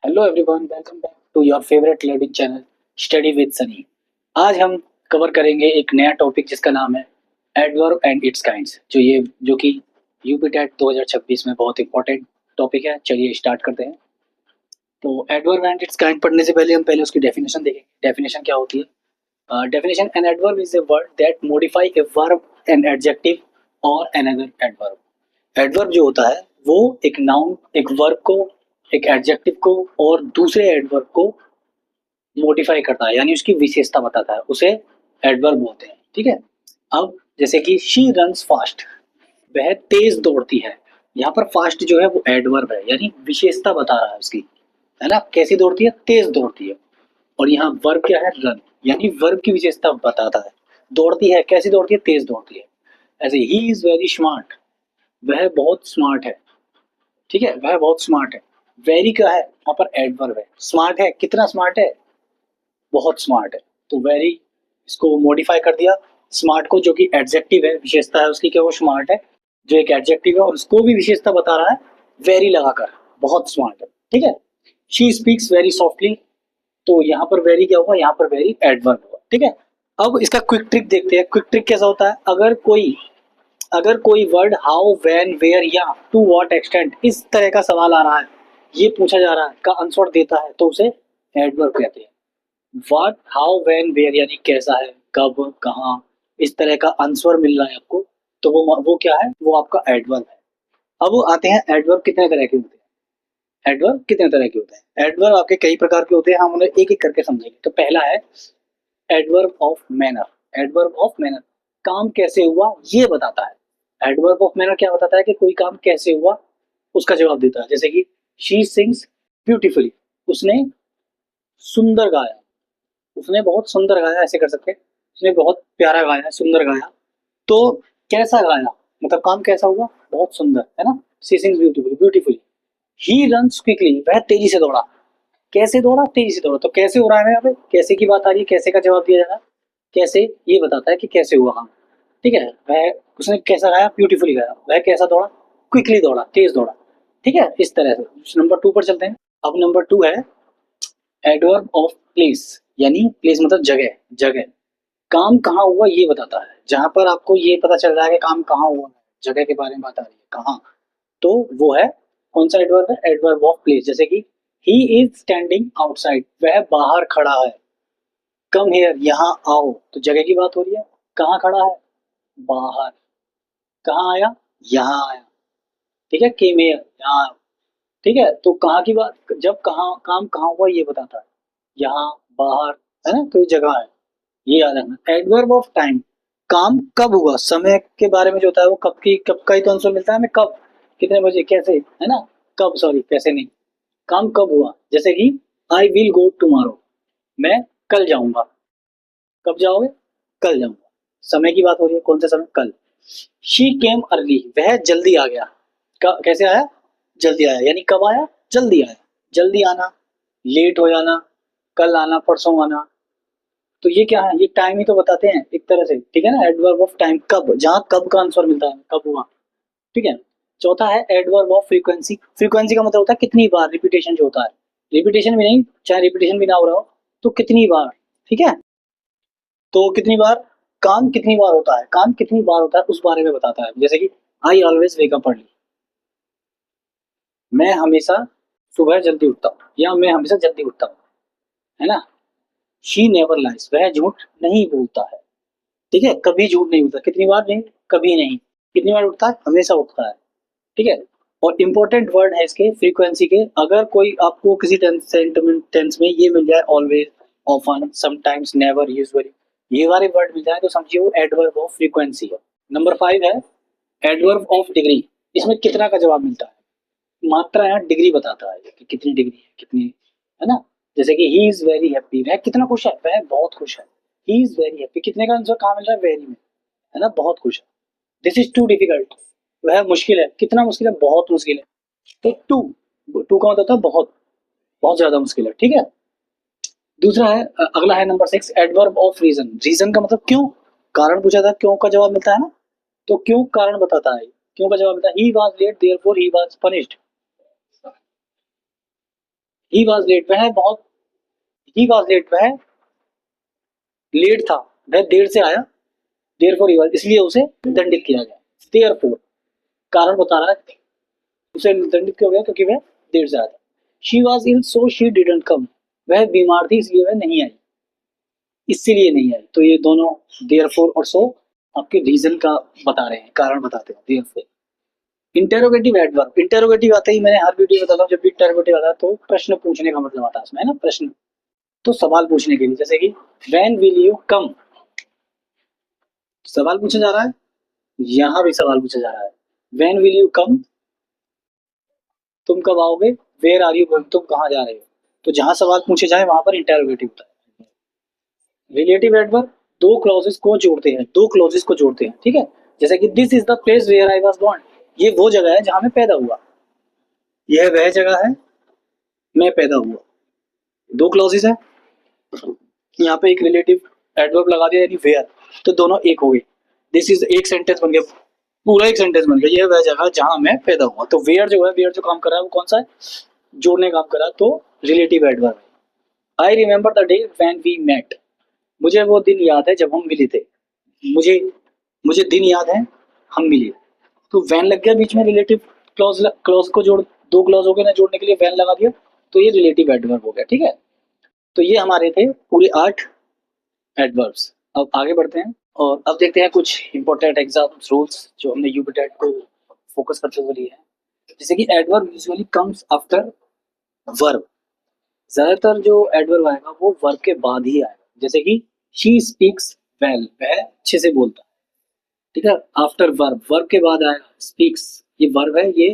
Hello everyone, welcome back to your favourite learning channel study with Sunny. आज हम cover करेंगे एक नया टॉपिक जिसका नाम है एडवर्ब एंड इट्स काइंड्स, जो कि यूपी टेट 2026 में बहुत इंपॉर्टेंट टॉपिक है। चलिए स्टार्ट करते हैं। तो एडवर्ब एंड इट्स काइंड पढ़ने से पहले हम पहले उसकी डेफिनेशन देखेंगे। डेफिनेशन क्या होती है? Definition: an adverb is a word that modify a verb, an adjective और अनदर एडवर्ब। एडवर्ब जो होता है वो एक नाउन, एक वर्ब को, एक एडजेक्टिव को और दूसरे एडवर्ब को मॉडिफाई करता है, यानी उसकी विशेषता बताता है, उसे एडवर्ब बोलते हैं। ठीक है। अब जैसे कि शी रन्स फास्ट, वह तेज दौड़ती है। यहाँ पर फास्ट जो है वो एडवर्ब है, यानी विशेषता बता रहा है उसकी, है ना। कैसी दौड़ती है? तेज दौड़ती है। और यहाँ वर्ब क्या है? रन, यानी वर्ब की विशेषता बताता है। दौड़ती है, कैसी दौड़ती है? तेज दौड़ती है। ऐसे ही इज वेरी स्मार्ट, वह बहुत स्मार्ट है। ठीक है, वह बहुत स्मार्ट है। वेरी क्या है? यहाँ पर एडवर्ब है। स्मार्ट है, कितना स्मार्ट है? बहुत स्मार्ट है। तो वेरी इसको मॉडिफाई कर दिया, स्मार्ट को, जो कि एडजेक्टिव है, विशेषता है उसकी, क्या वो स्मार्ट है, जो एक एडजेक्टिव है, और उसको भी विशेषता बता रहा है वेरी लगाकर, बहुत स्मार्ट है। ठीक है। शी स्पीक्स वेरी सॉफ्टली, तो यहाँ पर वेरी क्या होगा? यहाँ पर वेरी एडवर्ब होगा। ठीक है। अब इसका क्विक ट्रिक देखते हैं। क्विक ट्रिक कैसा होता है? अगर कोई वर्ड हाउ, व्हेन, वेयर या टू व्हाट एक्सटेंट इस तरह का सवाल आ रहा है, ये पूछा जा रहा है, का आंसर देता है, तो उसे एडवर्ब कहते हैं। व्हाट, हाउ, व्हेन, वेयर यानी कैसा है, कब, कहाँ, इस तरह का आंसर मिल रहा है आपको, तो वो क्या है? वो आपका एडवर्ब है। अब आते हैं, एडवर्ब कितने तरह के होते हैं? एडवर्ब कितने तरह के होते हैं? एडवर्ब आपके कई प्रकार के होते हैं, हम उन्हें एक एक करके समझेंगे। तो पहला है adverb of manner. Adverb of manner, काम कैसे हुआ ये बताता है। एडवर्ब ऑफ मैनर क्या बताता है? कि कोई काम कैसे हुआ उसका जवाब देता है। जैसे कि शी सिंग्स ब्यूटीफुली, उसने सुंदर गाया, उसने बहुत सुंदर गाया, ऐसे कर सकते हैं। उसने बहुत प्यारा गाया, सुंदर गाया। तो कैसा गाया, मतलब काम कैसा हुआ? बहुत सुंदर, है ना। She sings beautifully, beautifully. He runs quickly, वह तेजी से दौड़ा। कैसे दौड़ा? तेजी से दौड़ा। तो कैसे हो रहा है? यहाँ पे कैसे की बात आ रही है, कैसे का जवाब दिया जा रहा है। कैसे ये बताता है कि कैसे हुआ काम। ठीक है। वह, उसने कैसा गाया? ब्यूटीफुली गाया। वह कैसा दौड़ा? क्विकली दौड़ा, तेज दौड़ा। ठीक है। इस तरह से नंबर 2 पर चलते हैं। अब नंबर 2 है एडवर्ब ऑफ प्लेस, यानी प्लेस मतलब जगह। जगह, काम कहाँ हुआ ये बताता है। जहां पर आपको ये पता चल रहा है कि काम कहाँ हुआ है, जगह के बारे में बात आ रही है, कहाँ, तो वो है कौन सा एडवर्ब है? Adverb of place. जैसे कि ही इज स्टैंडिंग आउटसाइड, वह बाहर खड़ा है। कम हेयर, यहाँ आओ, तो जगह की बात हो रही है। कहाँ खड़ा है? बाहर। कहाँ आया? यहाँ आया। ठीक है। केम हेयर, यहाँ आया। ठीक है। तो कहाँ की बात, जब कहाँ, काम कहाँ हुआ ये बताता है। यहाँ, बाहर, है ना। तो ये जगह है, ये याद रखना। एडवर्ब ऑफ टाइम, काम कब हुआ, समय के बारे में जो होता है वो कब का ही तो आंसर मिलता है हमें। कब, कितने बजे, कैसे, है ना। कब, सॉरी कैसे नहीं, काम कब हुआ। जैसे कि आई विल गो टुमारो, मैं कल जाऊंगा। कब जाओगे? कल जाऊंगा। समय की बात हो रही है, कौन सा समय? कल। शी केम अर्ली, वह जल्दी आ गया। कैसे आया? जल्दी आया। यानी कब आया? जल्दी आया। जल्दी आना, लेट हो जाना, कल आना, परसों आना। तो ये क्या है? ये टाइम ही तो बताते हैं एक तरह से। ठीक है ना। एडवर्ब ऑफ टाइम, कब, जहाँ कब का आंसर मिलता है, कब हुआ। ठीक है। चौथा है एडवर्ब ऑफ फ्रीक्वेंसी। फ्रीक्वेंसी का मतलब होता है कितनी बार, रिपीटेशन जो होता है। रिपीटेशन भी नहीं, चाहे रिपीटेशन भी ना हो रहा हो, तो कितनी बार। ठीक है। तो कितनी बार, काम कितनी बार होता है, काम कितनी बार होता है उस बारे में बताता है। जैसे कि I always wake up early, मैं हमेशा सुबह जल्दी उठता हूँ, या मैं हमेशा जल्दी उठता हूँ, है ना। शी नेवर लाइज, वह झूठ नहीं बोलता है। ठीक है। कभी झूठ नहीं बोलता। कितनी बार नहीं? कभी नहीं। कितनी बार उठता है? हमेशा उठता है। ठीक है। और इंपॉर्टेंट वर्ड है इसके फ्रीक्वेंसी के, अगर कोई आपको किसी टेंस में ये मिल जाए, always, often, sometimes, never, usually, ये वाले वर्ड मिल जाए, तो समझिए वो एडवर्ब ऑफ फ्रीक्वेंसी है। नंबर 5 है एडवर्ब ऑफ डिग्री। इसमें कितना का जवाब मिलता है। मात्रा है, डिग्री बताता है कि कितनी डिग्री है, कितनी, है ना। जैसे कि ही इज वेरी हैप्पी, वह कितना खुश है, वह बहुत खुश है। ही इज वेरी हैप्पी, कितने का आंसर कहाँ मिल रहा है? वेरी में, है ना, बहुत खुश है। दिस इज टू डिफिकल्ट, वह मुश्किल है। कितना मुश्किल है? बहुत मुश्किल है। तो टू का मतलब था बहुत, बहुत ज्यादा मुश्किल है। ठीक है। दूसरा है, अगला है number 6 adverb of reason. Reason का मतलब क्यों, कारण पूछा था, क्यों का जवाब मिलता है ना। तो क्यों कारण बताता है, क्यों का जवाब मिलता है। He was late therefore he was punished, he was late, वह बहुत, ही वॉज लेट, वह लेट था, वह देर से आया, देयरफॉर ही वॉज, इसलिए उसे दंडित किया गया। देयरफॉर कारण बता रहा है, उसे दंडित क्यों गया, क्योंकि वह देर से आया था। She was ill so she didn't come, वह बीमार थी इसलिए वह नहीं आई, इसीलिए नहीं आई। तो ये दोनों देयरफॉर और सो आपके रीजन का बता रहे हैं, कारण बताते हैं देयरफॉर। इंटेरोगेटिव एडवर्ब, इंटेरोगेटिव आते ही मैंने हर वीडियो में बताता हूँ, जब भी इंटेरोगेटिव आता है तो प्रश्न पूछने का मतलब आता है इसमें, है ना, प्रश्न, तो सवाल पूछने के लिए, जैसे कि व्हेन विल यू कम, सवाल पूछा जा रहा है, यहां भी सवाल पूछा जा रहा है, व्हेन विल यू कम, तुम कब आओगे, वेयर आर यू गोइंग, तुम कहाँ जा रहे हो। तो जहां सवाल पूछे जाए वहां पर इंटेरोगेटिव होता है। रिलेटिव एडवर्ब दो क्लॉजेस को जोड़ते हैं, दो क्लॉजेस को जोड़ते हैं, ठीक है। जैसे कि this is the place where I was born, ये वो जगह है जहां मैं पैदा हुआ, यह वह जगह है मैं पैदा हुआ, दो क्लॉजेस है, यहाँ पे एक रिलेटिव एडवर्ब लगा दिया यानी वेयर, तो दोनों एक हो गए। दिस इज एक सेंटेंस बन गया, पूरा एक सेंटेंस बन गया, यह वह जगह जहां मैं पैदा हुआ। तो वेयर जो है, वेयर जो काम कर रहा है वो कौन सा है, जोड़ने का काम कर रहा है, तो रिलेटिव एडवर्ब है। I remember the day when we met, मुझे वो दिन याद है जब हम मिले थे, मुझे मुझे दिन याद है हम मिले, तो वैन लग गया बीच में, रिलेटिव क्लॉज, क्लॉज को जोड़, दो क्लॉज हो गए ना जोड़ने के लिए, वैन लगा दिया, तो ये रिलेटिव एडवर्ब हो गया, ठीक है। तो ये हमारे थे पूरे 8 एडवर्ब्स। अब आगे बढ़ते हैं और अब देखते हैं कुछ इंपॉर्टेंट एग्जाम रूल्स जो हमने यूबीटेट को फोकस करते हुए लिए हैं। जैसे कि adverb usually comes after verb, ज्यादातर जो एडवर्ब आएगा वो वर्ब के बाद ही आएगा। जैसे कि शी स्पीक्स वेल, वह अच्छे से बोलता है, ठीक है। आफ्टर वर्ब, वर्ब के बाद आएगा स्पीक्स, ये वर्ब है, ये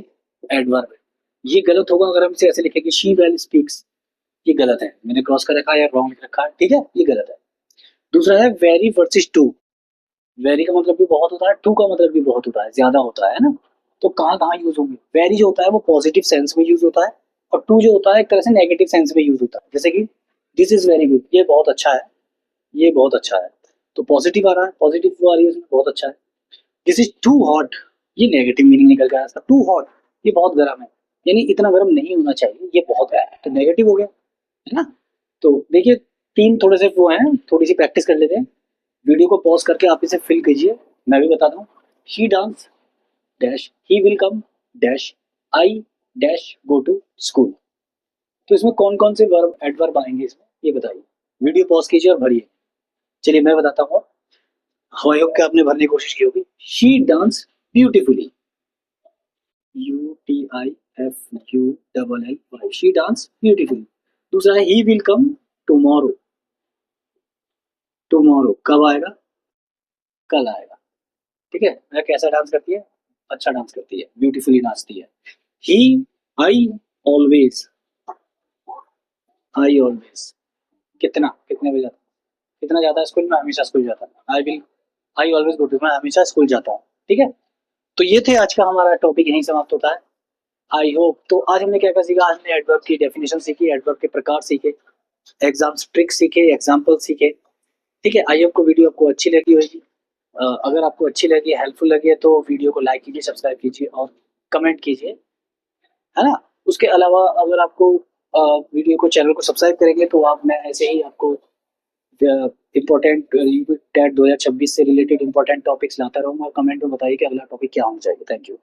एडवर्ब है। ये गलत होगा अगर हम इसे ऐसे लिखें कि शी वेल स्पीक्स, ये गलत है, मैंने क्रॉस कर रखा है या रॉन्ग लिख रखा है, ठीक है, ये गलत है। दूसरा है वेरी वर्सेस टू, वेरी का मतलब भी बहुत होता है, टू का मतलब भी बहुत होता है, ज्यादा होता है ना। तो कहाँ कहाँ यूज होंगे, वेरी जो होता है वो पॉजिटिव सेंस में यूज होता है, और टू जो होता है एक तरह से नेगेटिव सेंस में यूज होता है। जैसे कि दिस इज वेरी गुड, ये बहुत अच्छा है, ये बहुत अच्छा है, तो पॉजिटिव आ रहा है, पॉजिटिव आ रही है, बहुत अच्छा है। दिस इज टू हॉट, ये नेगेटिव मीनिंग निकल गया इसका, टू हॉट, ये बहुत गर्म है, यानी इतना गर्म नहीं होना चाहिए, ये बहुत है, तो नेगेटिव हो गया, है ना। तो देखिए तीन थोड़े से वो हैं, थोड़ी सी प्रैक्टिस कर लेते हैं, वीडियो को पॉज करके आप इसे फिल कीजिए, मैं भी बताता हूँ। She dance dash, he will come dash, I dash go to school. तो इसमें कौन कौन से वर्ब एडवर्ब आएंगे इसमें, ये बताइए, वीडियो पॉज कीजिए और भरिए। चलिए मैं बताता हूँ, आई होप कि आपने भरने की कोशिश की होगी। She dance beautifully, UTIFULLY, she dance beautifully. दूसरा है ही विल कम टुमारो, टुमारो कब आएगा, कल आएगा, ठीक है। वह कैसा डांस करती है, अच्छा डांस करती है, ब्यूटीफुली नाचती है। ही, आई ऑलवेज, आई ऑलवेज, कितना, कितने बजे जाता है, कितना जाता है स्कूल में, हमेशा स्कूल जाता है। I will, I always go to, मैं हमेशा स्कूल जाता हूँ, ठीक है। तो ये थे आज का हमारा टॉपिक, यहीं समाप्त होता है। आई होप, तो आज हमने क्या क्या सीखा, आज हमने एडवर्ब की डेफिनेशन सीखी, एडवर्ब के प्रकार सीखे, एग्जाम ट्रिक सीखे, एग्जाम्पल सीखे, ठीक है। आई होप को वीडियो आपको अच्छी लगी होगी। अगर आपको अच्छी लगी, हेल्पफुल लगी है तो वीडियो को लाइक कीजिए, सब्सक्राइब कीजिए और कमेंट कीजिए, है ना। उसके अलावा अगर आपको वीडियो को, चैनल को सब्सक्राइब करेंगे तो आप, मैं ऐसे ही आपको इम्पोर्टेंट टेट 2026 से रिलेटेड इंपॉर्टेंट टॉपिक्स लाता रहूंगा। कमेंट में बताइए कि अगला टॉपिक क्या होना चाहिए। Thank you.